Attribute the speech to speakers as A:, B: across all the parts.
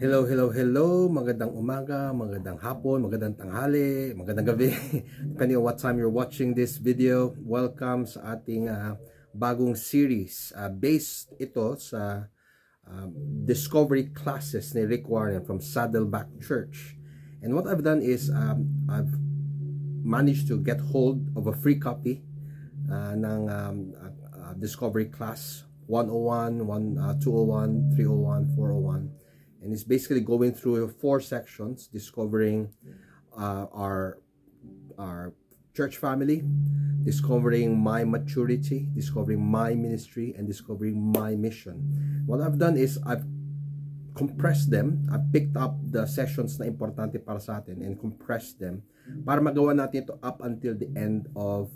A: Hello, hello, hello. Magandang umaga, magandang hapon, magandang tanghali, magandang gabi. Depending on what time you're watching this video, welcome sa ating bagong series. Based ito sa discovery classes ni Rick Warren from Saddleback Church. And what I've done is I've managed to get hold of a free copy ng discovery class 101, 201, 301, 401. And it's basically going through 4 sections, discovering our church family, discovering my maturity, discovering my ministry, and discovering my mission. What I've done is I've compressed them. I've picked up the sessions na importante para sa atin and compressed them para magawa natin ito up until the end of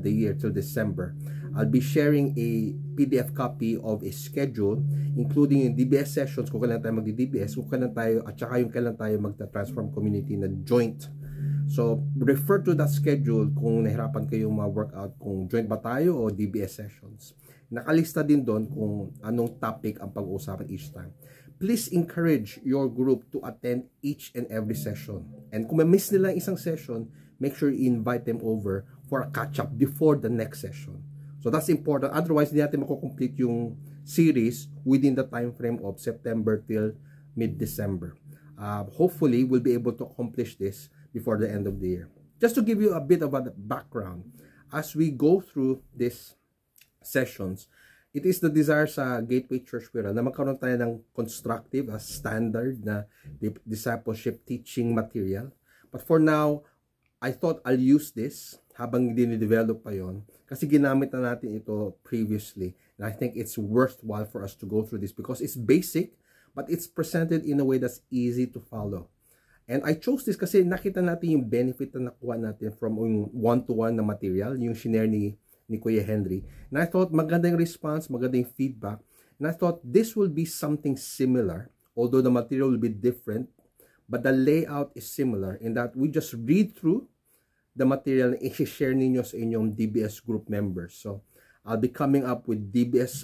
A: the year, till December. I'll be sharing a PDF copy of a schedule including yung DBS sessions, kung kailan tayo magdi-DBS, kung kailan tayo, at saka yung kailan tayo magta-transform community na joint. So, refer to that schedule kung nahirapan kayong ma-workout kung joint ba tayo o DBS sessions. Nakalista din doon kung anong topic ang pag-uusapan each time. Please encourage your group to attend each and every session. And kung may-miss nila isang session, make sure you invite them over for a catch-up before the next session. So that's important. Otherwise, hindi natin makukomplete yung series within the time frame of September till mid-December. Hopefully, we'll be able to accomplish this before the end of the year. Just to give you a bit of a background, as we go through these sessions, it is the desire sa Gateway Church Wira na magkaroon tayo ng constructive, standard na discipleship teaching material. But for now, I thought I'll use this habang dinidevelop pa yon, kasi ginamit na natin ito previously, and I think it's worthwhile for us to go through this because it's basic but it's presented in a way that's easy to follow. And I chose this kasi nakita natin yung benefit na nakuha natin from yung one-to-one na material, yung shinare ni Kuya Henry, and I thought maganda yung response, maganda yung feedback, and I thought this will be something similar, although the material will be different, but the layout is similar in that we just read through the material na i-share ninyo sa inyong DBS group members. So, I'll be coming up with DBS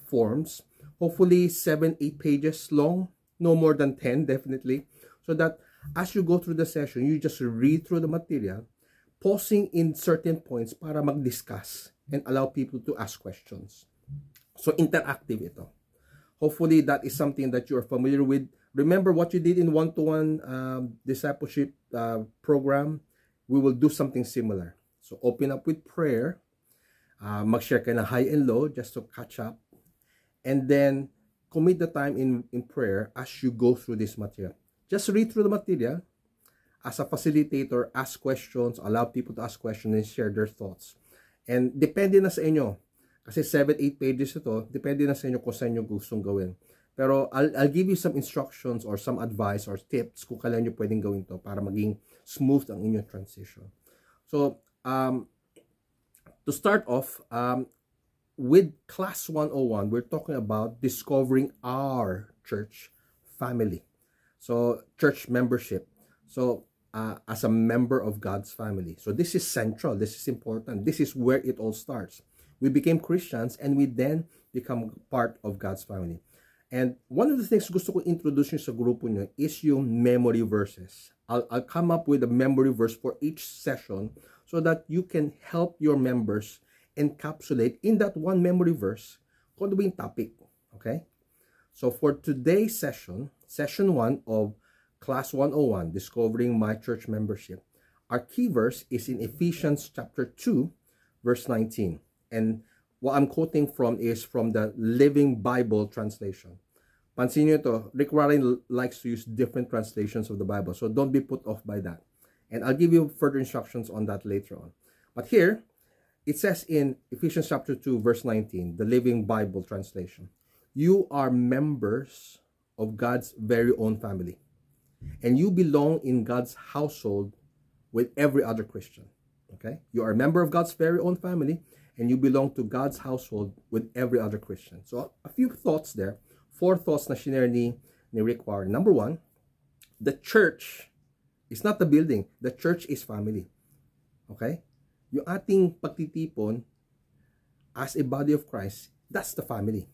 A: forms, hopefully 7-8 pages long, no more than 10 definitely, so that as you go through the session, you just read through the material, pausing in certain points para mag-discuss and allow people to ask questions. So, interactive ito. Hopefully, that is something that you are familiar with. Remember what you did in one-to-one discipleship program. We will do something similar. So, open up with prayer. Mag-share kayo ng high and low just to catch up. And then, commit the time in prayer as you go through this material. Just read through the material. As a facilitator, ask questions, allow people to ask questions and share their thoughts. And depende na sa inyo. Kasi 7-8 pages ito, depende na sa inyo kung saan nyo gustong gawin. Pero I'll give you some instructions or some advice or tips kung kailan nyo pwedeng gawin to para maging smooth ang inyong transition. So, to start off, with Class 101, we're talking about discovering our church family. So, church membership. So, as a member of God's family. So, this is central. This is important. This is where it all starts. We became Christians and we then become part of God's family. And one of the things gusto ko introduce nyo sa grupo nyo is yung memory verses. I'll come up with a memory verse for each session so that you can help your members encapsulate in that one memory verse kung ano ba yung topic. Okay? So for today's session, session 1 of Class 101, Discovering My Church Membership, our key verse is in Ephesians chapter 2, verse 19. And what I'm quoting from is from the Living Bible translation. Pansin nyo ito, Rick Warren likes to use different translations of the Bible, so don't be put off by that. And I'll give you further instructions on that later on. But here, it says in Ephesians chapter 2, verse 19, the Living Bible translation, you are members of God's very own family, and you belong in God's household with every other Christian. Okay? You are a member of God's very own family, and you belong to God's household with every other Christian. So, a few thoughts there. 4 thoughts na shinare ni Rick Warren. Number 1, the church is not the building. The church is family. Okay? Yung ating pagtitipon as a body of Christ, that's the family.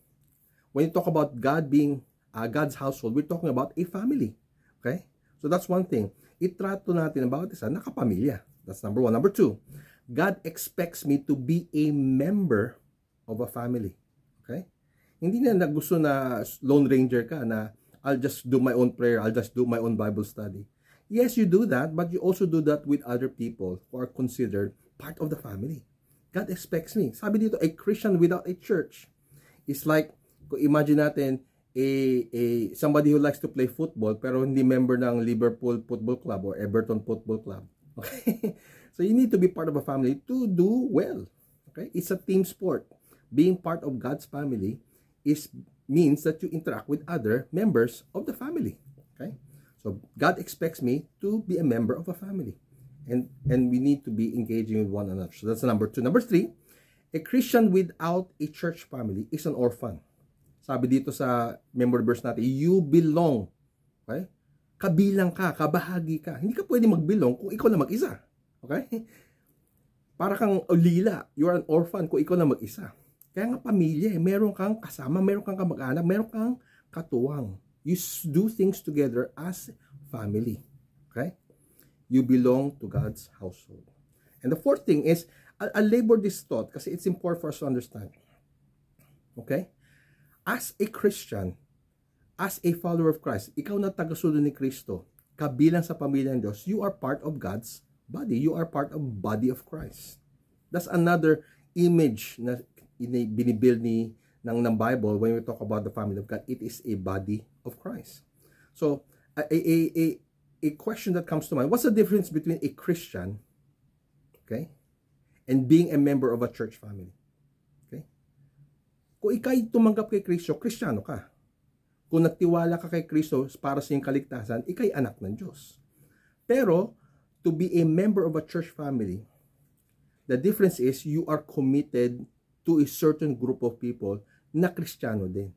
A: When you talk about God being God's household, we're talking about a family. Okay? So that's one thing. Itrato natin ang bawat isa nakapamilya. That's number one. Number two, God expects me to be a member of a family. Okay? Hindi na gusto na Lone Ranger ka na I'll just do my own prayer, I'll just do my own Bible study. Yes, you do that, but you also do that with other people who are considered part of the family. God expects me. Sabi dito, a Christian without a church is like, kung imagine natin, somebody who likes to play football pero hindi member ng Liverpool Football Club or Everton Football Club. Okay? So you need to be part of a family to do well. Okay? It's a team sport. Being part of God's family means that you interact with other members of the family. Okay? So God expects me to be a member of a family. And we need to be engaging with one another. So that's number two. Number three, a Christian without a church family is an orphan. Sabi dito sa memory verse natin, you belong. Okay? Kabilang ka, kabahagi ka. Hindi ka pwede magbilong kung ikaw na mag-isa. Okay? Para kang ulila. You're an orphan kung ikaw na mag-isa. Kaya nga pamilya, meron kang kasama, meron kang kamag-anak, meron kang katuwang. You do things together as family. Okay? You belong to God's household. And the fourth thing is, I'll labor this thought kasi it's important for us to understand. Okay? As a Christian, as a follower of Christ, ikaw na tagasunod ni Kristo, kabilang sa pamilya ng Diyos, you are part of God's body. You are part of the body of Christ. That's another image na binibuild ng Bible when we talk about the family of God. It is a body of Christ. So, a question that comes to mind, what's the difference between a Christian, okay, and being a member of a church family? Kung ikay tumanggap kay Kristo, Kristiyano ka. Kung nagtiwala ka kay Kristo para sa iyong kaligtasan, ikay anak ng Diyos. Pero, to be a member of a church family, the difference is you are committed to a certain group of people na Kristiyano din.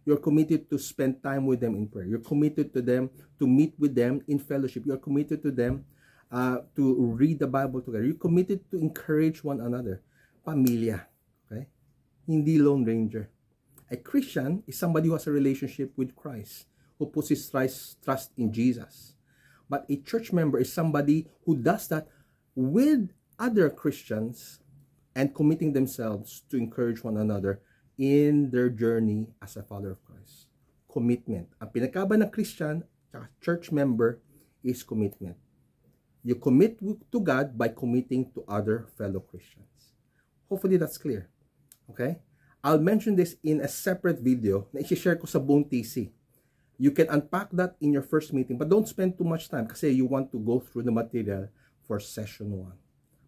A: You're committed to spend time with them in prayer. You're committed to them, to meet with them in fellowship. You're committed to them to read the Bible together. You're committed to encourage one another. Pamilya. Okay? Hindi Lone Ranger. A Christian is somebody who has a relationship with Christ, who puts his trust in Jesus. But a church member is somebody who does that with other Christians and committing themselves to encourage one another in their journey as a follower of Christ. Commitment. Ang pinagkaiba ng Christian at church member is commitment. You commit to God by committing to other fellow Christians. Hopefully that's clear. Okay? I'll mention this in a separate video na i-share ko sa buong TC. You can unpack that in your first meeting, but don't spend too much time kasi you want to go through the material for session 1.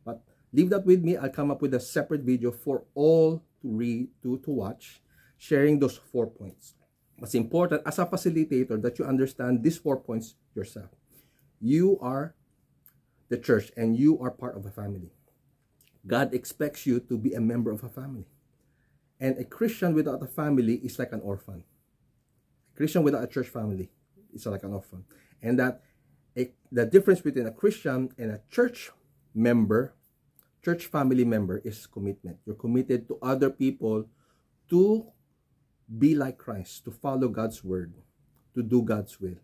A: But leave that with me. I'll come up with a separate video for all to read, to watch, sharing those 4 points. It's important as a facilitator that you understand these 4 points yourself. You are the church and you are part of a family. God expects you to be a member of a family. And a Christian without a family is like an orphan. A Christian without a church family is like an orphan. And that the difference between a Christian and a church member, church family member, is commitment. You're committed to other people to be like Christ, to follow God's word, to do God's will.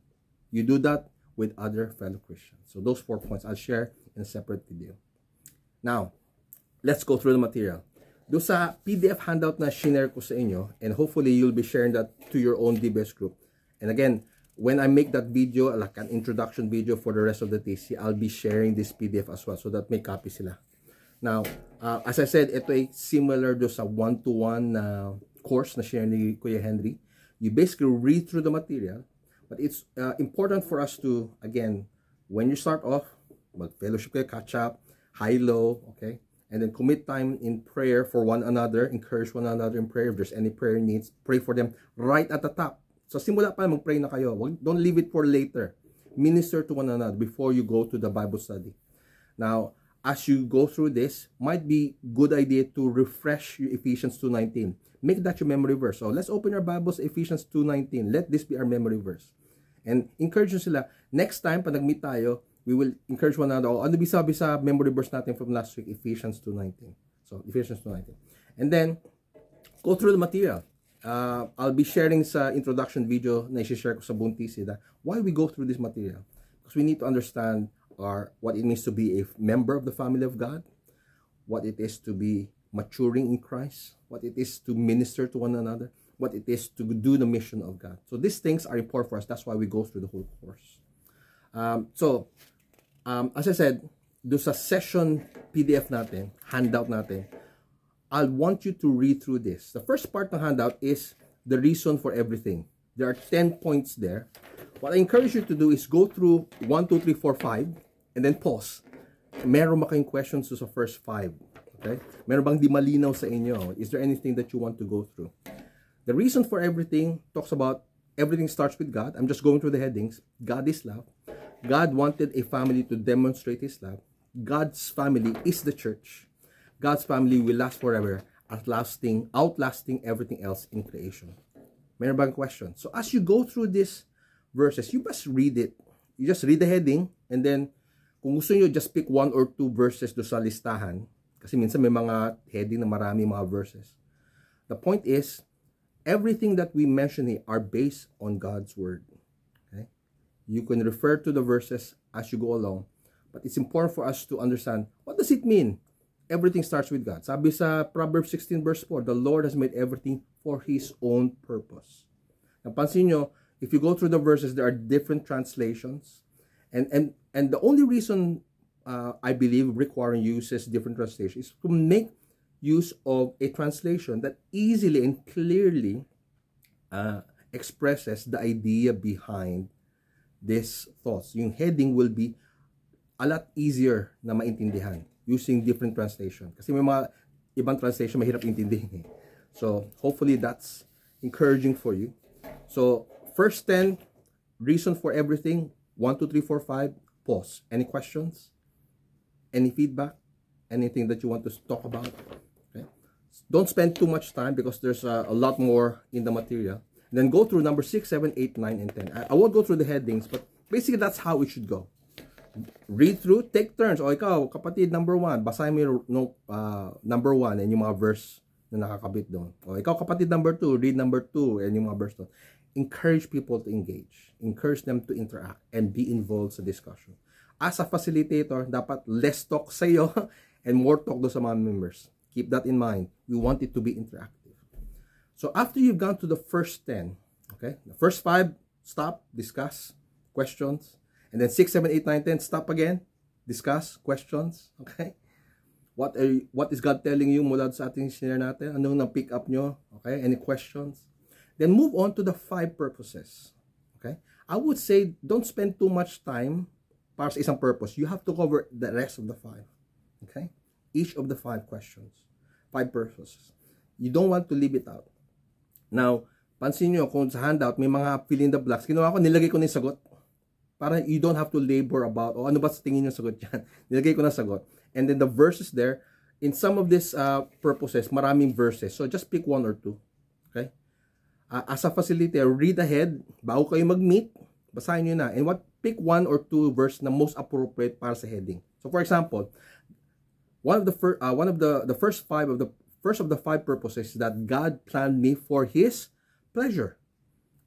A: You do that with other fellow Christians. So those 4 points I'll share in a separate video. Now, let's go through the material. Do sa PDF handout na shinare ko sa inyo, and hopefully you'll be sharing that to your own DBS group. And again, when I make that video, like an introduction video for the rest of the TC, I'll be sharing this PDF as well so that may copy sila. Now, as I said, ito ay similar do sa one-to-one course na share ni Kuya Henry. You basically read through the material, but it's important for us to, again, when you start off, mag-fellowship kayo, catch up, high-low, okay? And then commit time in prayer for one another, encourage one another in prayer. If there's any prayer needs, pray for them right at the top. So simula pa, mag-pray na kayo. Don't leave it for later. Minister to one another before you go to the Bible study. Now, as you go through this, might be good idea to refresh your Ephesians 2:19. Make that your memory verse. So let's open our Bibles, Ephesians 2:19. Let this be our memory verse. And encourage nyo sila. Next time, pag nag-meet tayo, we will encourage one another. Ano sabi sa memory verse natin from last week? Ephesians 2:19. So, Ephesians 2:19. And then, go through the material. I'll be sharing sa introduction video na i-share ko sa buong TC why we go through this material. Because we need to understand what it means to be a member of the family of God, what it is to be maturing in Christ, what it is to minister to one another, what it is to do the mission of God. So these things are important for us. That's why we go through the whole course. As I said, do sa session PDF natin, handout natin, I want you to read through this. The first part ng handout is the reason for everything. There are 10 points there. What I encourage you to do is go through 1, 2, 3, 4, 5, and then pause. Meron ba kayong questions sa first 5? Okay? Meron bang di malinaw sa inyo? Is there anything that you want to go through? The reason for everything talks about everything starts with God. I'm just going through the headings. God is love. God wanted a family to demonstrate His love. God's family is the church. God's family will last forever, outlasting everything else in creation. Meron bang question? So as you go through these verses, you must read it. You just read the heading, and then kung gusto nyo, just pick 1 or 2 verses do sa listahan. Kasi minsan may mga heading na marami mga verses. The point is, everything that we mention here are based on God's word. Okay? You can refer to the verses as you go along. But it's important for us to understand, what does it mean? Everything starts with God. Sabi sa Proverbs 16 verse 4, the Lord has made everything for His own purpose. Napansin nyo, if you go through the verses, there are different translations. And the only reason I believe Rick Warren uses different translations is to make use of a translation that easily and clearly expresses the idea behind these thoughts. Yung heading will be a lot easier na maintindihan using different translation. Kasi may mga ibang translation mahirap intindihin. So, hopefully that's encouraging for you. So, first 10, reason for everything, 1, 2, 3, 4, 5, pause. Any questions? Any feedback? Anything that you want to talk about? Okay. Don't spend too much time because there's a lot more in the material. And then go through number 6, 7, 8, 9, and 10. I won't go through the headings, but basically that's how it should go. Read through, take turns. O ikaw, kapatid number 1, basahin mo yung number 1 and yung mga verse na nakakabit doon. O ikaw, kapatid number 2, read number 2 and yung mga verse doon. Encourage people to engage. Encourage them to interact and be involved sa discussion. As a facilitator, dapat less talk sa iyo and more talk doon sa mga members. Keep that in mind. We want it to be interactive. So after you've gone to the first 10, okay, the first 5, stop, discuss, questions. And then 6, 7, 8, 9, 10, stop again, discuss, questions, okay? What is God telling you mula sa ating share natin? Anong na-pick up nyo? Okay, any questions? Then move on to the 5 purposes, okay? I would say, don't spend too much time para sa isang purpose. You have to cover the rest of the 5, okay? Each of the 5 questions, 5 purposes. You don't want to leave it out. Now, pansin nyo, kung sa handout, may mga fill in the blanks. Ginawa ko, nilagay ko na yung sagot. Para you don't have to labor about, ano ba sa tingin yung sagot yan? Nilagay ko na sagot. And then the verses there, in some of these purposes, maraming verses. So just pick 1 or 2. Okay? As a facilitator, read ahead. Bago kayo mag-meet, basahin nyo na. And pick 1 or 2 verse na most appropriate para sa heading. So for example, one of the first 5 of the 5 purposes is that God planned me for His pleasure.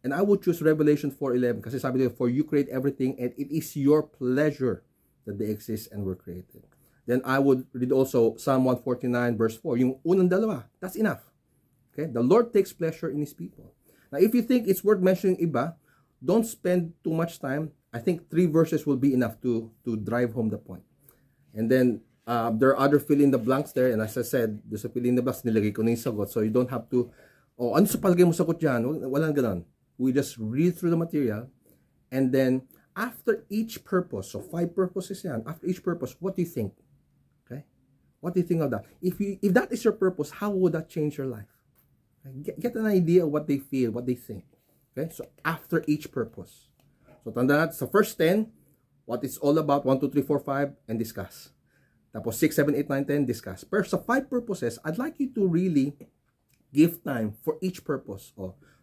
A: And I would choose Revelation 4:11 kasi sabi nila, for you create everything and it is your pleasure that they exist and were created. Then I would read also Psalm 149 verse 4. Yung unang dalawa, that's enough. Okay? The Lord takes pleasure in His people. Now, if you think it's worth mentioning iba, don't spend too much time. I think 3 verses will be enough to drive home the point. And then, there are other fill in the blanks there. And as I said, there's a fill in the blanks, nilagay ko na yung sagot. So you don't have to, ano sa palagay mo sagot dyan? Walang ganon. We just read through the material, and then after each purpose, so 5 purposes yan, after each purpose, what do you think? Okay? What do you think of that? If that is your purpose, how would that change your life? Okay? Get an idea of what they feel, what they think. Okay? So after each purpose. So tanda natin, so first 10, what it's all about, 1, 2, 3, 4, 5, and discuss. Tapos 6, 7, 8, 9, 10, discuss. Pero sa 5 purposes, I'd like you to really give time for each purpose.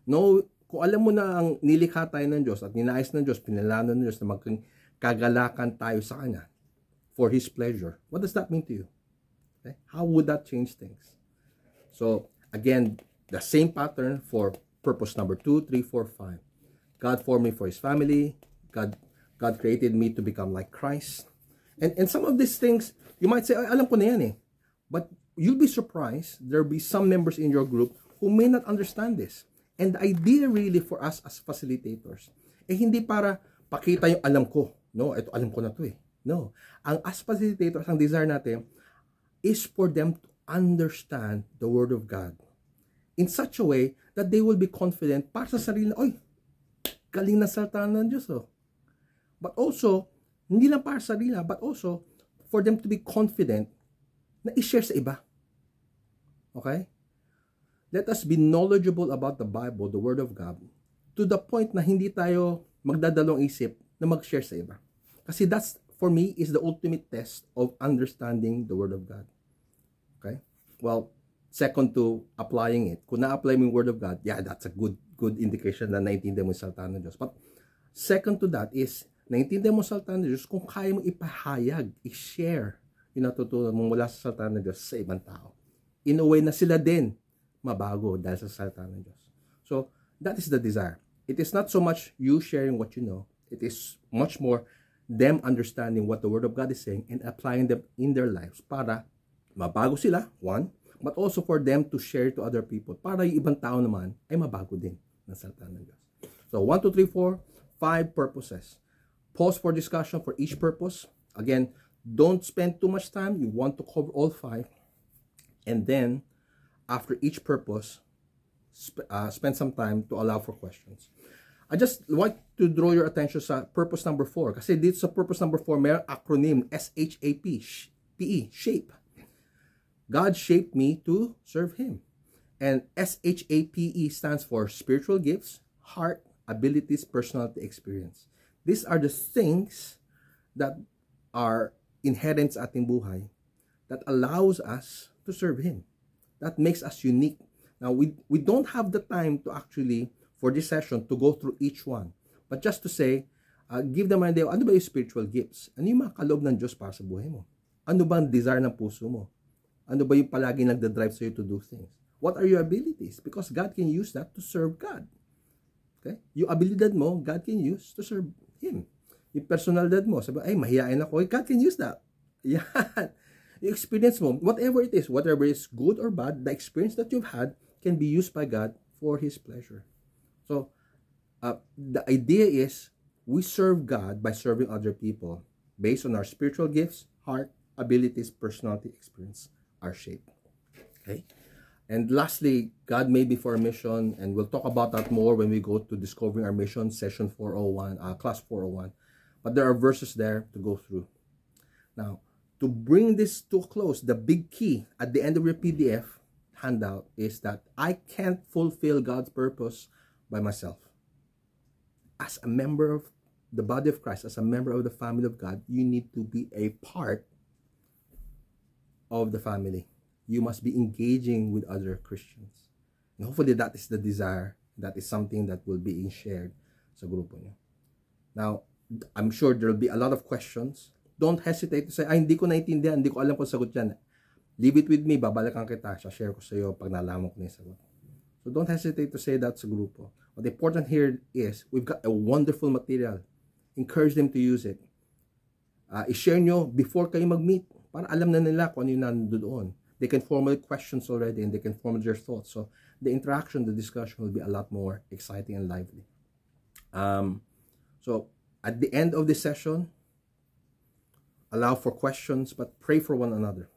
A: No, kung alam mo na ang nilikha tayo ng Diyos at ninais ng Diyos, pinalano ng Diyos na maging kagalakan tayo sa Kanya for His pleasure, what does that mean to you? Okay? How would that change things? So, again, The same pattern for purpose number 2, 3, 4, 5. God formed me for His family. God created me to become like Christ. And some of these things, you might say, alam ko na yan eh. But you'll be surprised, there'll be some members in your group who may not understand this. And the idea really for us as facilitators, hindi para pakita yung alam ko. No, ito alam ko na to eh. No. Ang as facilitators, ang desire natin is for them to understand the Word of God in such a way that they will be confident para sa sarili, oy, galing na salita ng Diyos oh. But also, hindi lang para sa sarili, but also for them to be confident na i-share sa iba. Okay? Let us be knowledgeable about the Bible, the Word of God, to the point na hindi tayo magdadalong isip na mag-share sa iba. Kasi that's, for me, is the ultimate test of understanding the Word of God. Okay? Well, second to applying it, kung na-apply mo yung Word of God, yeah, that's a good indication na naintindihan mo yung salita ng Diyos. But second to that is, naintindihan mo salita ng Diyos kung kaya mo ipahayag, i-share yung natutunan mo mula sa salita ng Diyos sa ibang tao. In a way na sila din mabago dahil sa salita ng Diyos. So, that is the desire. It is not so much you sharing what you know. It is much more them understanding what the Word of God is saying and applying them in their lives para mabago sila, one, but also for them to share to other people para yung ibang tao naman ay mabago din ng salita ng Diyos. So, 1, 2, 3, 4, 5 purposes. Pause for discussion for each purpose. Again, don't spend too much time. You want to cover all 5. And then, after each purpose, spend some time to allow for questions. I just want to draw your attention sa purpose number 4. Kasi dito sa purpose number 4, may acronym SHAPE, shape. God shaped me to serve Him. And SHAPE stands for spiritual gifts, heart, abilities, personality, experience. These are the things that are inherent sa ating buhay that allows us to serve Him. That makes us unique. Now, we don't have the time to actually, for this session, to go through each one. But just to say, give them an idea, ano ba yung spiritual gifts? Ano yung mga kaloob ng Diyos para sa buhay mo? Ano ba ang desire ng puso mo? Ano ba yung palagi nagda-drive sa'yo to do things? What are your abilities? Because God can use that to serve God. Okay? Yung abilidad mo, God can use to serve Him. Yung personalidad mo, sabi, ay, mahihain ako, God can use that. Yan. Yung experience mo, whatever it is, whatever is good or bad, the experience that you've had can be used by God for His pleasure. So, the idea is, we serve God by serving other people based on our spiritual gifts, heart, abilities, personality, experience, our shape. Okay? And lastly, God made me for a mission, and we'll talk about that more when we go to Discovering Our Mission, session 401, class 401. But there are verses there to go through. Now, to bring this to a close, the big key at the end of your PDF handout is that I can't fulfill God's purpose by myself. As a member of the body of Christ, as a member of the family of God, you need to be a part of the family. You must be engaging with other Christians. And hopefully that is the desire. That is something that will be shared sa grupo niyo. Now, I'm sure there will be a lot of questions. Don't hesitate to say, ay, hindi ko naintindihan, hindi ko alam kung sagot yan. Leave it with me, babalikan kita, share ko sa iyo pag nalaman ko na yung sagot. So don't hesitate to say that sa grupo. What the important here is, we've got a wonderful material. Encourage them to use it. I-share nyo before kayo mag-meet para alam na nila kung ano yung nandoon. They can formulate questions already and they can formulate their thoughts. So the interaction, the discussion will be a lot more exciting and lively. So at the end of this session, allow for questions, but pray for one another.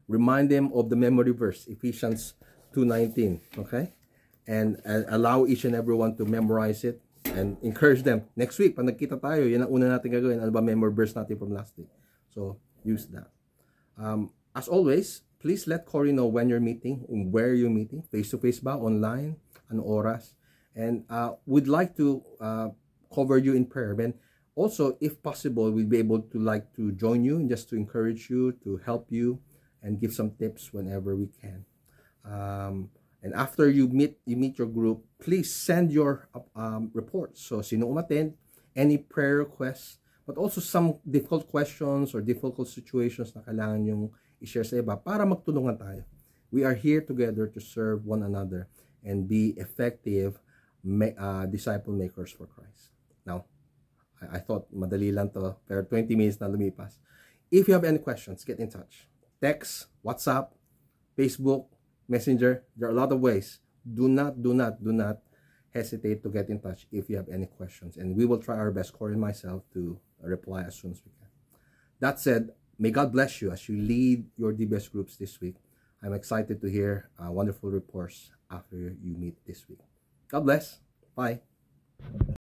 A: Remind them of the memory verse, Ephesians 2:19, okay? And allow each and everyone to memorize it and encourage them. Next week, pag nagkita tayo, yan ang una natin gagawin. Ano ba memory verse natin from last week? So, use that. As always, please let Cory know when you're meeting, where you're meeting, face-to-face ba, online, ano oras. And we'd like to cover you in prayer. And also, if possible, we'll be able to join you and just to encourage you, to help you, and give some tips whenever we can. And after you meet your group, please send your reports. So, sino umattend, any prayer requests, but also some difficult questions or difficult situations na kailangan yung i-share sa iba para magtulungan tayo. We are here together to serve one another. and be effective disciple makers for Christ. Now, I thought madali lang to, pero 20 minutes na lumipas. If you have any questions, get in touch. Text, WhatsApp, Facebook, Messenger. There are a lot of ways. Do not hesitate to get in touch if you have any questions. And we will try our best, Corey and myself, to reply as soon as we can. That said, may God bless you as you lead your DBS groups this week. I'm excited to hear wonderful reports after you meet this week. God bless. Bye.